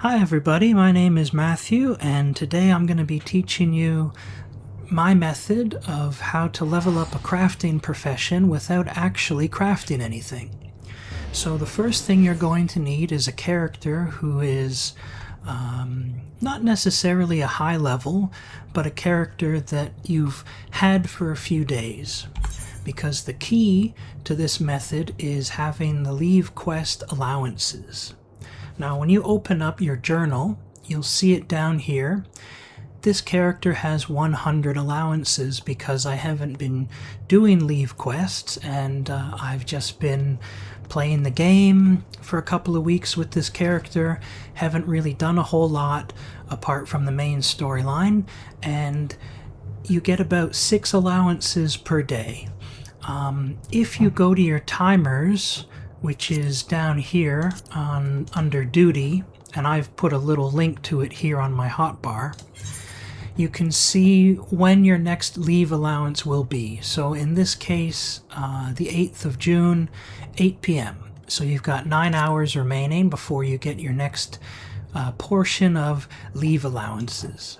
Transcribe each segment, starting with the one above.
Hi everybody, my name is Matthew, and today I'm going to be teaching you my method of how to level up a crafting profession without actually crafting anything. So the first thing you're going to need is a character who is not necessarily a high level, but a character that you've had for a few days. Because the key to this method is having the leave quest allowances. Now when you open up your journal, you'll see it down here. This character has 100 allowances because I haven't been doing leave quests, and I've just been playing the game for a couple of weeks with this character. Haven't really done a whole lot apart from the main storyline, and you get about 6 allowances per day. If you go to your timers, which is down here under duty, and I've put a little link to it here on my hotbar, you can see when your next leave allowance will be. So in this case, the 8th of June, 8 p.m. So you've got 9 hours remaining before you get your next portion of leave allowances.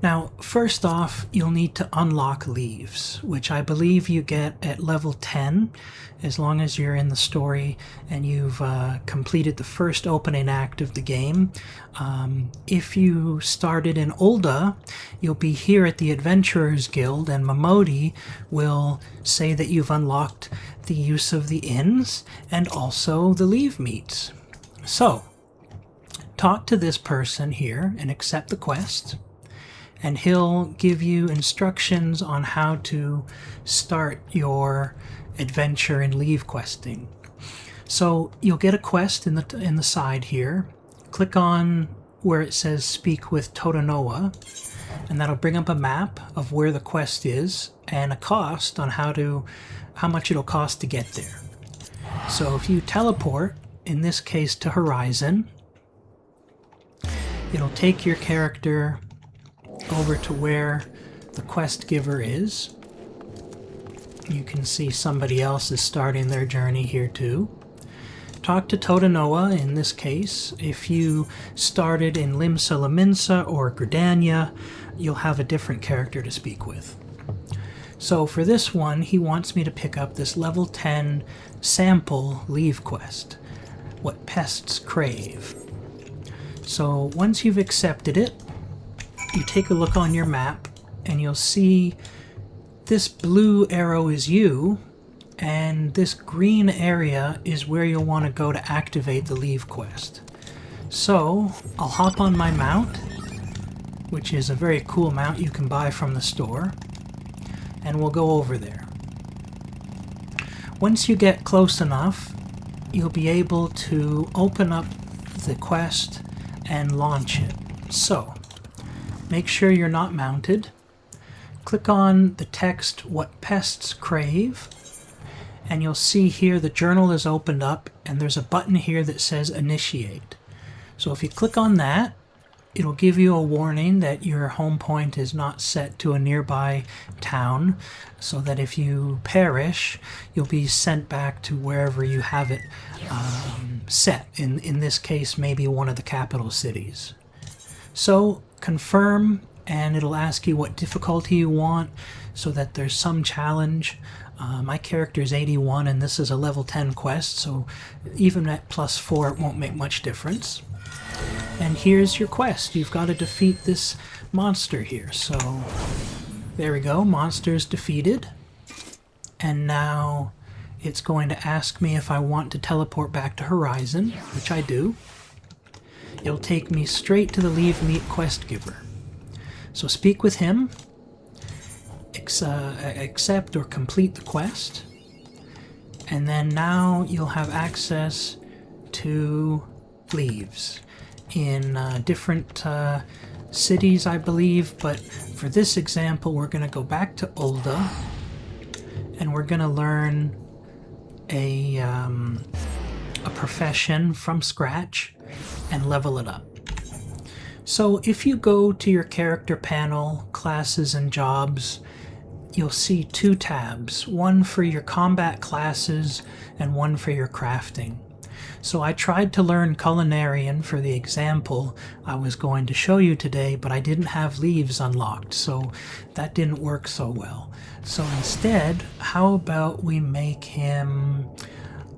Now, first off, you'll need to unlock leaves, which I believe you get at level 10, as long as you're in the story and you've completed the first opening act of the game. If you started in Ulda, you'll be here at the Adventurers Guild, and Momodi will say that you've unlocked the use of the inns and also the leave meets. So, talk to this person here and accept the quest, and he'll give you instructions on how to start your adventure in leave questing. So you'll get a quest in the side here. Click on where it says Speak with Totanoa, and that'll bring up a map of where the quest is and a cost on how much it'll cost to get there. So if you teleport, in this case to Horizon, it'll take your character over to where the quest giver is. You can see somebody else is starting their journey here too. Talk to Totanoa in this case. If you started in Limsa Laminsa or Gridania, you'll have a different character to speak with. So for this one, he wants me to pick up this level 10 sample leave quest, What Pests Crave. So once you've accepted it, you take a look on your map and you'll see this blue arrow is you, and this green area is where you'll want to go to activate the leave quest. So I'll hop on my mount, which is a very cool mount you can buy from the store, and we'll go over there. Once you get close enough, you'll be able to open up the quest and launch it. So make sure you're not mounted. Click on the text, What Pests Crave, and you'll see here the journal is opened up, and there's a button here that says Initiate. So if you click on that, it'll give you a warning that your home point is not set to a nearby town, so that if you perish, you'll be sent back to wherever you have it set. In this case, maybe one of the capital cities. So confirm, and it'll ask you what difficulty you want so that there's some challenge. My character is 81 and this is a level 10 quest, so even at +4 it won't make much difference. And here's your quest. You've got to defeat this monster here. So there we go, monster's defeated. And now it's going to ask me if I want to teleport back to Horizon, which I do. It'll take me straight to the Leave Meet quest giver. So speak with him, accept or complete the quest, and then now you'll have access to leaves in different cities, I believe, but for this example we're going to go back to Ulda, and we're going to learn a profession from scratch and level it up. So if you go to your character panel, classes and jobs, you'll see 2 tabs, one for your combat classes and one for your crafting. So I tried to learn Culinarian for the example I was going to show you today, but I didn't have leaves unlocked, so that didn't work so well. So instead, how about we make him,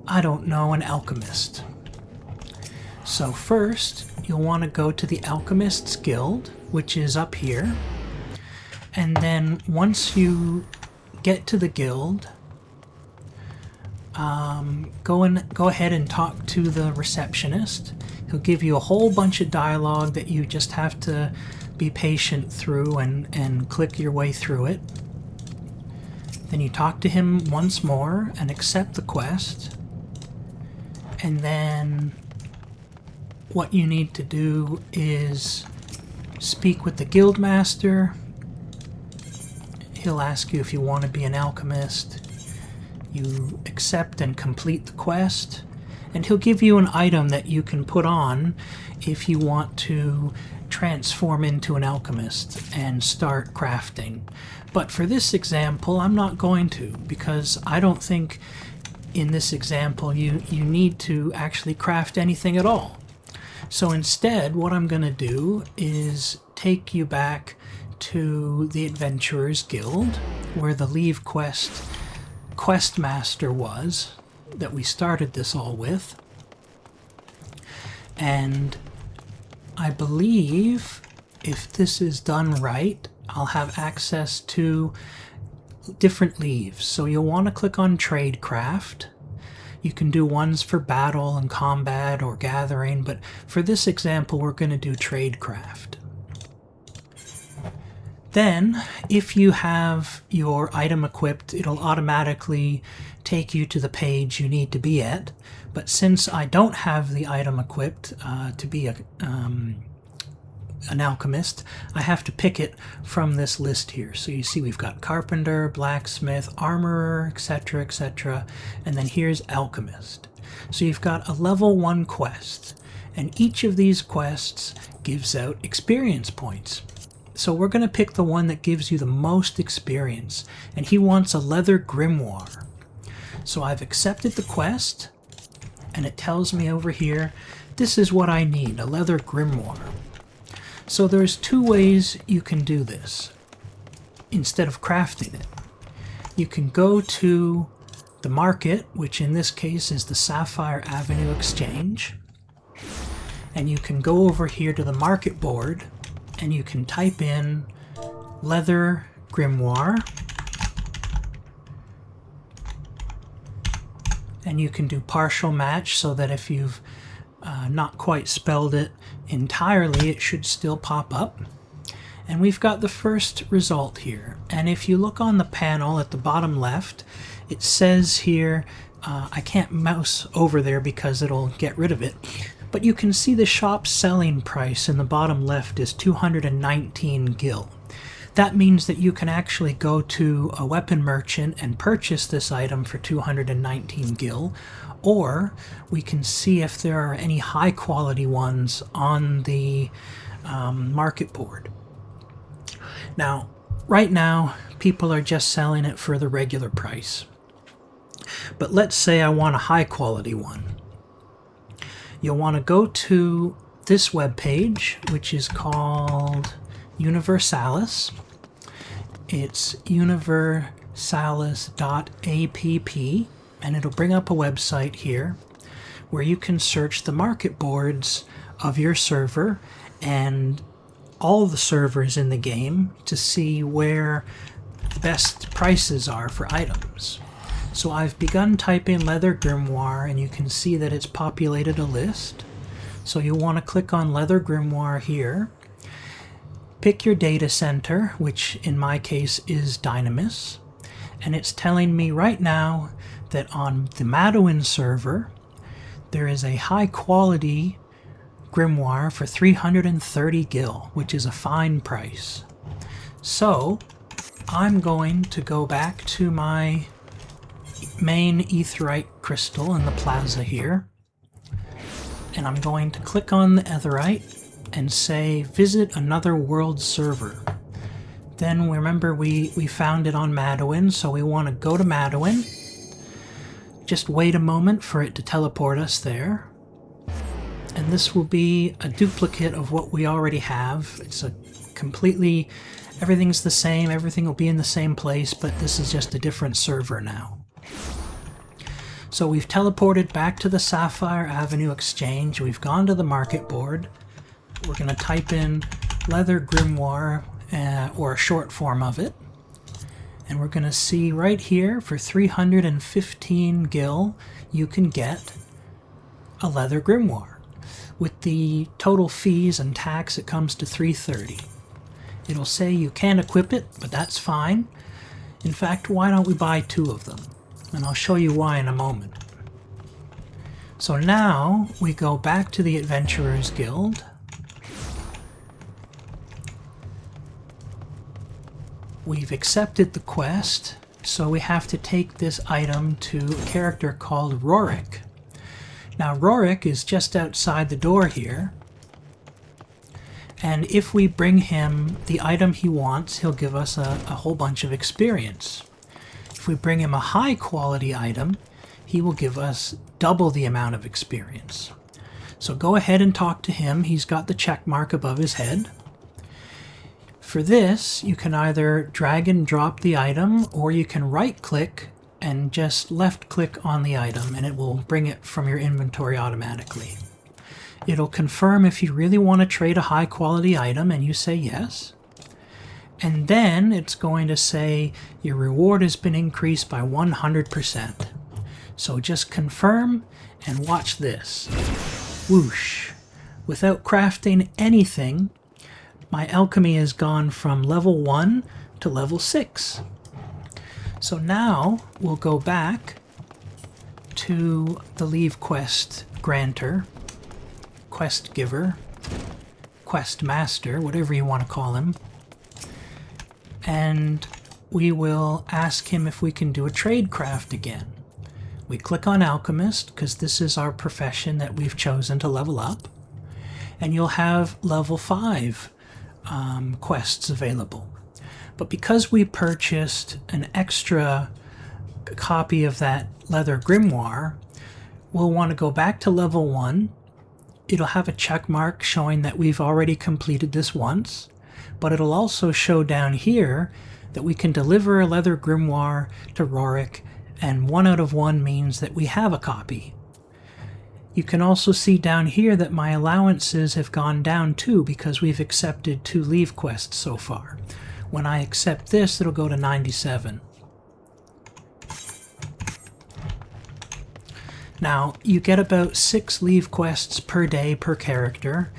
I don't know, an alchemist. So first, you'll want to go to the Alchemist's Guild, which is up here. And then once you get to the guild, go ahead and talk to the receptionist. He'll give you a whole bunch of dialogue that you just have to be patient through and click your way through it. Then you talk to him once more and accept the quest. And then what you need to do is speak with the guild master. He'll ask you if you want to be an alchemist. You accept and complete the quest, and he'll give you an item that you can put on if you want to transform into an alchemist and start crafting. But for this example, I'm not going to, because I don't think in this example you need to actually craft anything at all. So instead, what I'm going to do is take you back to the Adventurers Guild, where the levequest questmaster was, that we started this all with. And I believe if this is done right, I'll have access to different leaves. So you'll want to click on Tradecraft. You can do ones for battle and combat or gathering, but for this example, we're going to do Tradecraft. Then, if you have your item equipped, it'll automatically take you to the page you need to be at. But since I don't have the item equipped to be an alchemist, I have to pick it from this list here. So you see we've got carpenter, blacksmith, armorer, etc., etc., and then here's alchemist. So you've got a level 1 quest, and each of these quests gives out experience points. So we're going to pick the one that gives you the most experience, and he wants a leather grimoire. So I've accepted the quest, and it tells me over here, this is what I need, a leather grimoire. So there's 2 ways you can do this instead of crafting it. You can go to the market, which in this case is the Sapphire Avenue Exchange, and you can go over here to the market board, and you can type in leather grimoire, and you can do partial match so that if you've not quite spelled it entirely, it should still pop up. And we've got the first result here, and if you look on the panel at the bottom left, it says here, I can't mouse over there because it'll get rid of it, but you can see the shop selling price in the bottom left is 219 gil. That means that you can actually go to a weapon merchant and purchase this item for 219 gil, or we can see if there are any high quality ones on the market board. Now, right now, people are just selling it for the regular price. But let's say I want a high quality one. You'll want to go to this web page, which is called Universalis. It's universalis.app, and it'll bring up a website here where you can search the market boards of your server and all the servers in the game to see where the best prices are for items. So I've begun typing leather grimoire, and you can see that it's populated a list. So you'll want to click on leather grimoire here. Pick your data center, which in my case is Dynamis, and it's telling me right now that on the Madeline server there is a high quality grimoire for 330 gil, which is a fine price. So I'm going to go back to my main aetheryte crystal in the plaza here, and I'm going to click on the aetheryte and say visit another world server. Then remember we found it on Madeline, so we want to go to Madeline, Just wait a moment for it to teleport us there. And this will be a duplicate of what we already have. It's a completely, everything's the same, everything will be in the same place, but this is just a different server now. So we've teleported back to the Sapphire Avenue Exchange. We've gone to the market board. We're going to type in Leather Grimoire, or a short form of it. And we're going to see right here, for 315 gil, you can get a Leather Grimoire. With the total fees and tax, it comes to 330. It'll say you can't equip it, but that's fine. In fact, why don't we buy 2 of them? And I'll show you why in a moment. So now we go back to the Adventurers Guild. We've accepted the quest, so we have to take this item to a character called Rorik. Now Rorik is just outside the door here, and if we bring him the item he wants, he'll give us a whole bunch of experience. If we bring him a high quality item, he will give us double the amount of experience. So go ahead and talk to him. He's got the check mark above his head. For this, you can either drag and drop the item, or you can right click and just left click on the item and it will bring it from your inventory automatically. It'll confirm if you really want to trade a high quality item, and you say yes. And then it's going to say your reward has been increased by 100%. So just confirm and watch this. Whoosh. Without crafting anything, my alchemy has gone from level 1 to level 6. So now we'll go back to the Leave Quest Granter, Quest Giver, Quest Master, whatever you want to call him. And we will ask him if we can do a trade craft again. We click on Alchemist, because this is our profession that we've chosen to level up. And you'll have level 5 quests available. But because we purchased an extra copy of that Leather Grimoire, we'll want to go back to level 1. It'll have a check mark showing that we've already completed this once, but it'll also show down here that we can deliver a Leather Grimoire to Rorik, and 1 out of 1 means that we have a copy. You can also see down here that my allowances have gone down too, because we've accepted 2 leave quests so far. When I accept this, it'll go to 97. Now, you get about 6 leave quests per day per character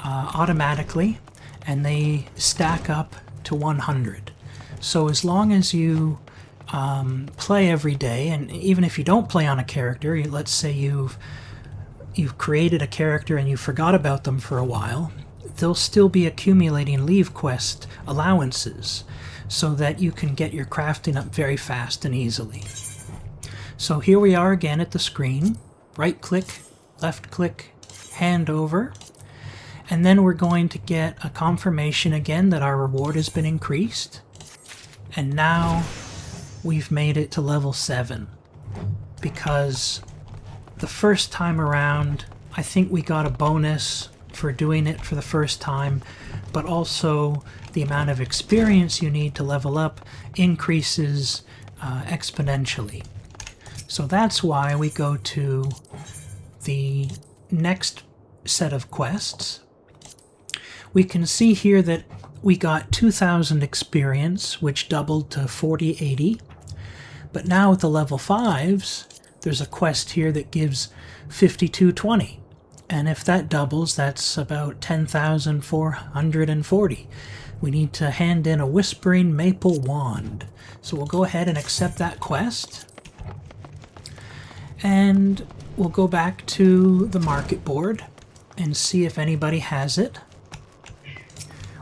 automatically, and they stack up to 100. So as long as you play every day, and even if you don't play on a character, let's say you've created a character and you forgot about them for a while, they'll still be accumulating leave quest allowances so that you can get your crafting up very fast and easily. So here we are again at the screen. Right click, left click, hand over, and then we're going to get a confirmation again that our reward has been increased. And now we've made it to level 7, because the first time around I think we got a bonus for doing it for the first time, but also the amount of experience you need to level up increases exponentially. So that's why we go to the next set of quests. We can see here that we got 2,000 experience, which doubled to 4080. But now with the level 5s, there's a quest here that gives 5220. And if that doubles, that's about 10,440. We need to hand in a Whispering Maple Wand. So we'll go ahead and accept that quest. And we'll go back to the market board and see if anybody has it.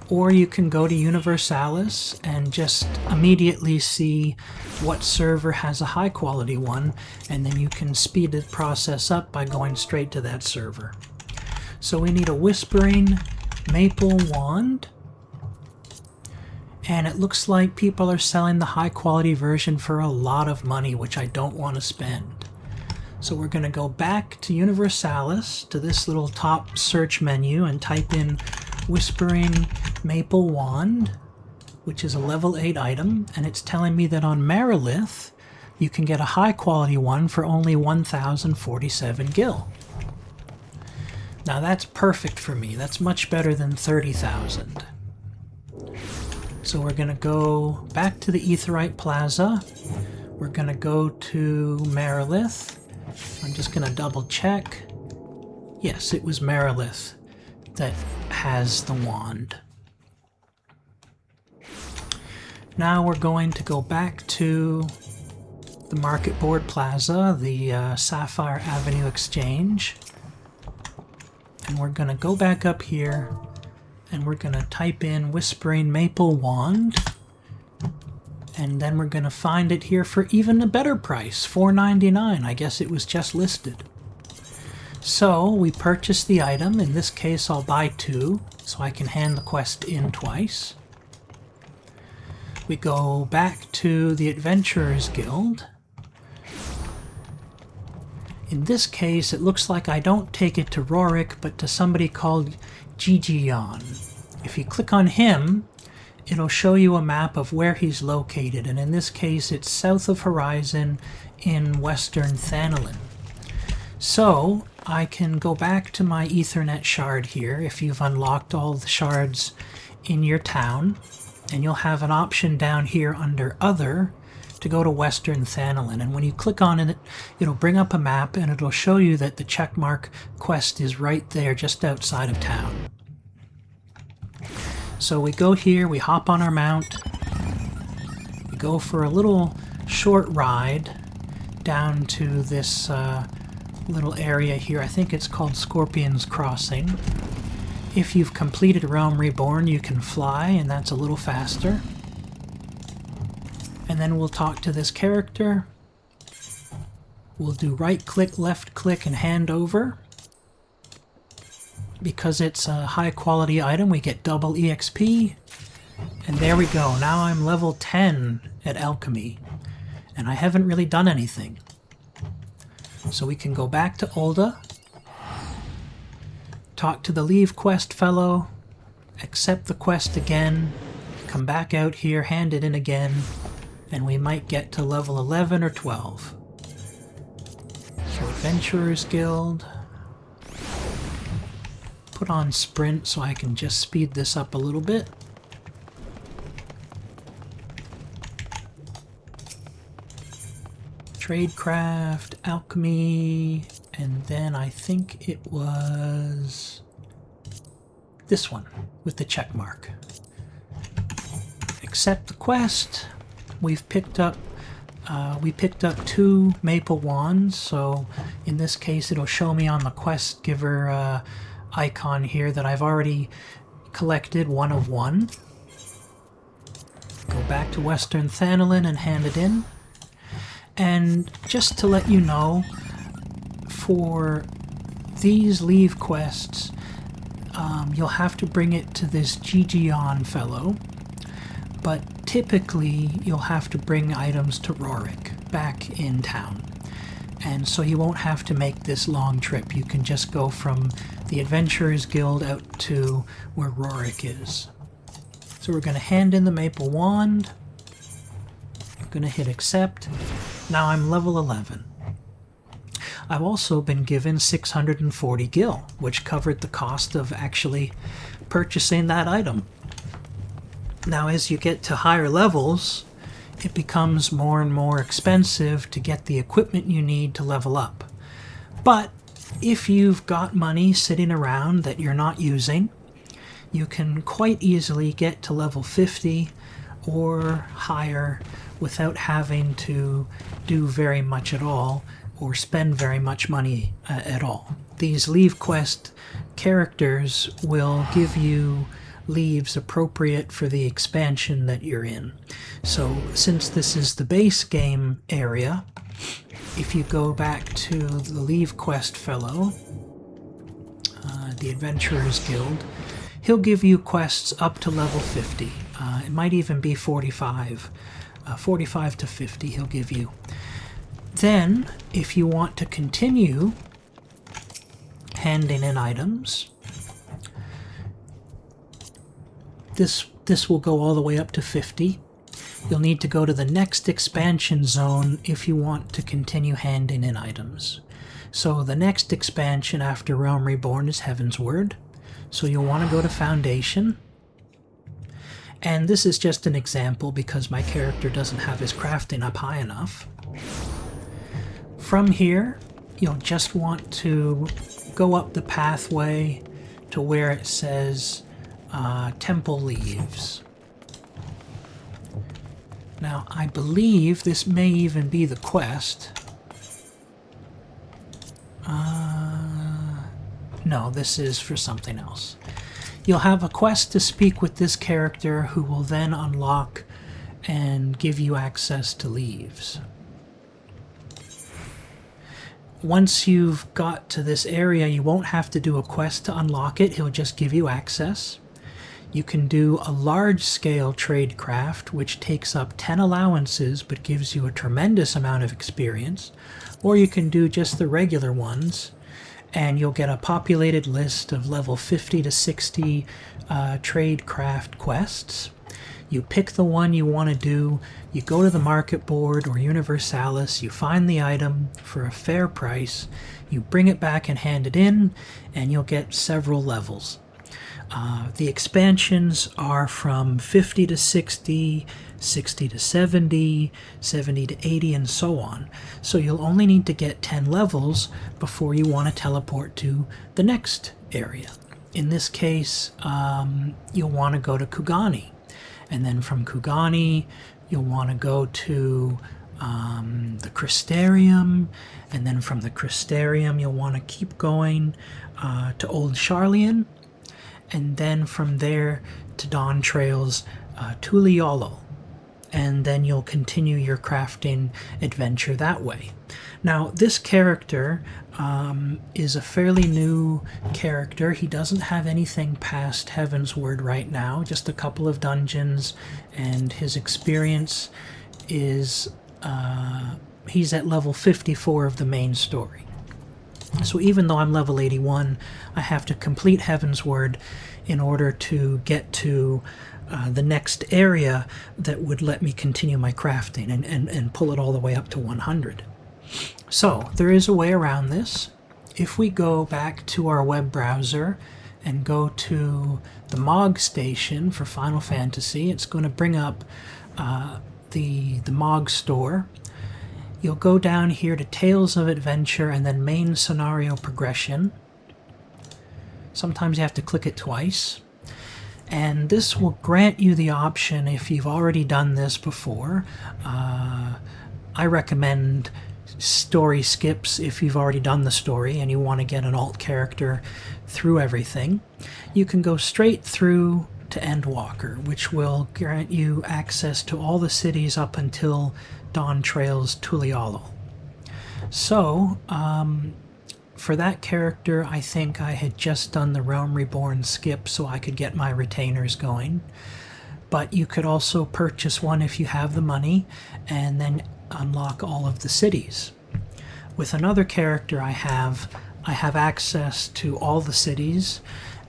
Or you can go to Universalis and just immediately see what server has a high quality one, and then you can speed the process up by going straight to that server. So we need a Whispering Maple Wand, and it looks like people are selling the high quality version for a lot of money, which I don't want to spend. So we're going to go back to Universalis, to this little top search menu, and type in Whispering Maple Wand, which is a level 8 item, and it's telling me that on Marilith you can get a high quality one for only 1,047 gil. Now that's perfect for me. That's much better than 30,000. So we're going to go back to the Aetheryte Plaza. We're going to go to Marilith. I'm just going to double check. Yes, it was Marilith that has the wand. Now we're going to go back to the Market Board Plaza, the Sapphire Avenue Exchange. And we're going to go back up here and we're going to type in Whispering Maple Wand. And then we're going to find it here for even a better price, $4.99. I guess it was just listed. So we purchase the item. In this case, I'll buy 2, so I can hand the quest in twice. We go back to the Adventurers Guild. In this case, it looks like I don't take it to Rorik, but to somebody called Gigion. If you click on him, it'll show you a map of where he's located, and in this case it's south of Horizon in western Thanalin. So I can go back to my Ethernet shard here if you've unlocked all the shards in your town, and you'll have an option down here under Other to go to western Thanalin, and when you click on it, it'll bring up a map and it'll show you that the checkmark quest is right there just outside of town. So we go here, we hop on our mount, we go for a little short ride down to this little area here. I think it's called Scorpion's Crossing. If you've completed Realm Reborn, you can fly, and that's a little faster. And then we'll talk to this character. We'll do right click, left click, and hand over. Because it's a high quality item, we get double EXP. And there we go. Now I'm level 10 at Alchemy. And I haven't really done anything. So we can go back to Ul'dah. Talk to the Leave Quest fellow. Accept the quest again. Come back out here, hand it in again. And we might get to level 11 or 12. So Adventurers Guild. Put on sprint so I can just speed this up a little bit. Tradecraft, Alchemy, and then I think it was this one with the check mark. Accept the quest. We've picked up we picked up 2 maple wands, so in this case it'll show me on the quest giver icon here that I've already collected 1 of 1. Go back to Western Thanalin and hand it in. And just to let you know, for these Leave quests, you'll have to bring it to this Gigion fellow, but typically you'll have to bring items to Rorik back in town. And so you won't have to make this long trip. You can just go from the Adventurers Guild out to where Rorik is. So we're going to hand in the maple wand. I'm going to hit accept. Now I'm level 11. I've also been given 640 gil, which covered the cost of actually purchasing that item. Now as you get to higher levels, it becomes more and more expensive to get the equipment you need to level up. But if you've got money sitting around that you're not using, you can quite easily get to level 50 or higher without having to do very much at all or spend very much money at all. These Leave quest characters will give you leaves appropriate for the expansion that you're in. So since this is the base game area, if you go back to the Leave quest fellow, the Adventurers Guild, he'll give you quests up to level 50. It might even be 45. 45 to 50 he'll give you. Then, if you want to continue handing in items, this will go all the way up to 50. You'll need to go to the next expansion zone if you want to continue handing in items. So the next expansion after Realm Reborn is Heaven's Word. So you'll want to go to Foundation. And this is just an example because my character doesn't have his crafting up high enough. From here, you'll just want to go up the pathway to where it says Temple Leaves. Now, I believe this may even be the quest. No, this is for something else. You'll have a quest to speak with this character who will then unlock and give you access to leaves. Once you've got to this area, you won't have to do a quest to unlock it. He'll just give you access. You can do a large-scale tradecraft, which takes up 10 allowances but gives you a tremendous amount of experience. Or you can do just the regular ones, and you'll get a populated list of level 50 to 60 tradecraft quests. You pick the one you want to do, you go to the market board or Universalis, you find the item for a fair price, you bring it back and hand it in, and you'll get several levels. The expansions are from 50 to 60, 60 to 70, 70 to 80, and so on. So you'll only need to get 10 levels before you want to teleport to the next area. In this case, you'll want to go to Kugani. And then from Kugani, you'll want to go to the Crystarium. And then from the Crystarium, you'll want to keep going to Old Sharlayan. And then from there to Dawn Trail's Tuliolo. And then you'll continue your crafting adventure that way. Now, this character is a fairly new character. He doesn't have anything past Heaven's Word right now, just a couple of dungeons, and his experience is he's at level 54 of the main story. So even though I'm level 81, I have to complete Heaven's Word in order to get to the next area that would let me continue my crafting and pull it all the way up to 100. So there is a way around this. If we go back to our web browser and go to the MOG station for Final Fantasy, it's going to bring up the MOG store. You'll go down here to Tales of Adventure and then Main Scenario Progression. Sometimes you have to click it twice. And this will grant you the option, if you've already done this before. I recommend story skips if you've already done the story and you want to get an alt character through everything. You can go straight through to Endwalker, which will grant you access to all the cities up until Dawn Trail's Tuliolo. So, for that character, I think I had just done the Realm Reborn skip so I could get my retainers going. But you could also purchase one if you have the money, and then unlock all of the cities. With another character I have access to all the cities,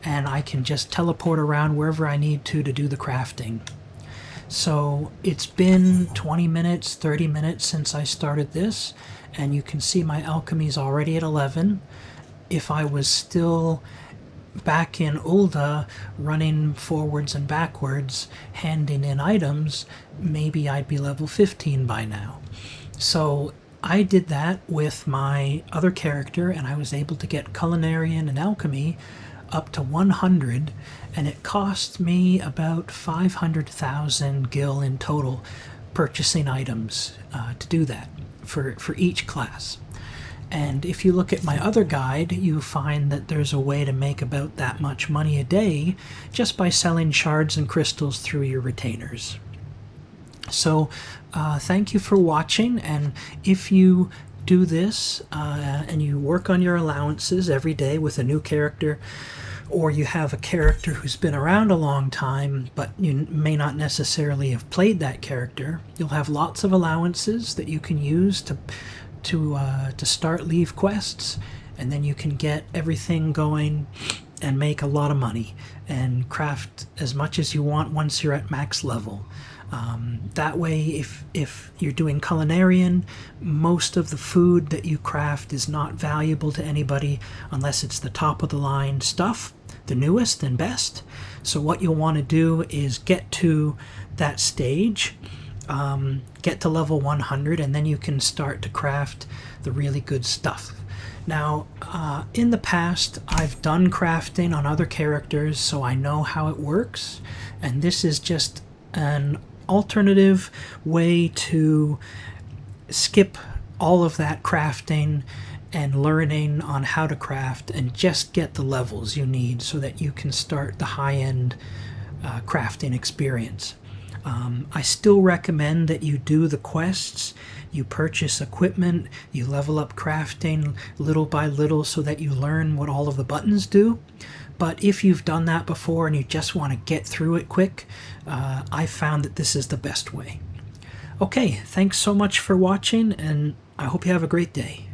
and I can just teleport around wherever I need to do the crafting. So it's been 20 minutes, 30 minutes since I started this, and you can see my alchemy's already at 11. If I was still back in Ul'dah running forwards and backwards, handing in items, maybe I'd be level 15 by now. So I did that with my other character, and I was able to get Culinarian and Alchemy up to 100, and it cost me about 500,000 gil in total purchasing items to do that for each class. And if you look at my other guide, you find that there's a way to make about that much money a day just by selling shards and crystals through your retainers. So thank you for watching, and if you do this and you work on your allowances every day with a new character, or you have a character who's been around a long time but you may not necessarily have played that character, you'll have lots of allowances that you can use to to start leave quests, and then you can get everything going and make a lot of money and craft as much as you want once you're at max level. That way, if you're doing culinarian, most of the food that you craft is not valuable to anybody unless it's the top of the line stuff, the newest and best. So what you'll want to do is get to that stage, get to level 100, and then you can start to craft the really good stuff. Now, in the past, I've done crafting on other characters, so I know how it works, and this is just an alternative way to skip all of that crafting and learning on how to craft and just get the levels you need so that you can start the high-end crafting experience. I still recommend that you do the quests, you purchase equipment, you level up crafting little by little so that you learn what all of the buttons do. But if you've done that before and you just want to get through it quick, I found that this is the best way. Okay, thanks so much for watching, and I hope you have a great day.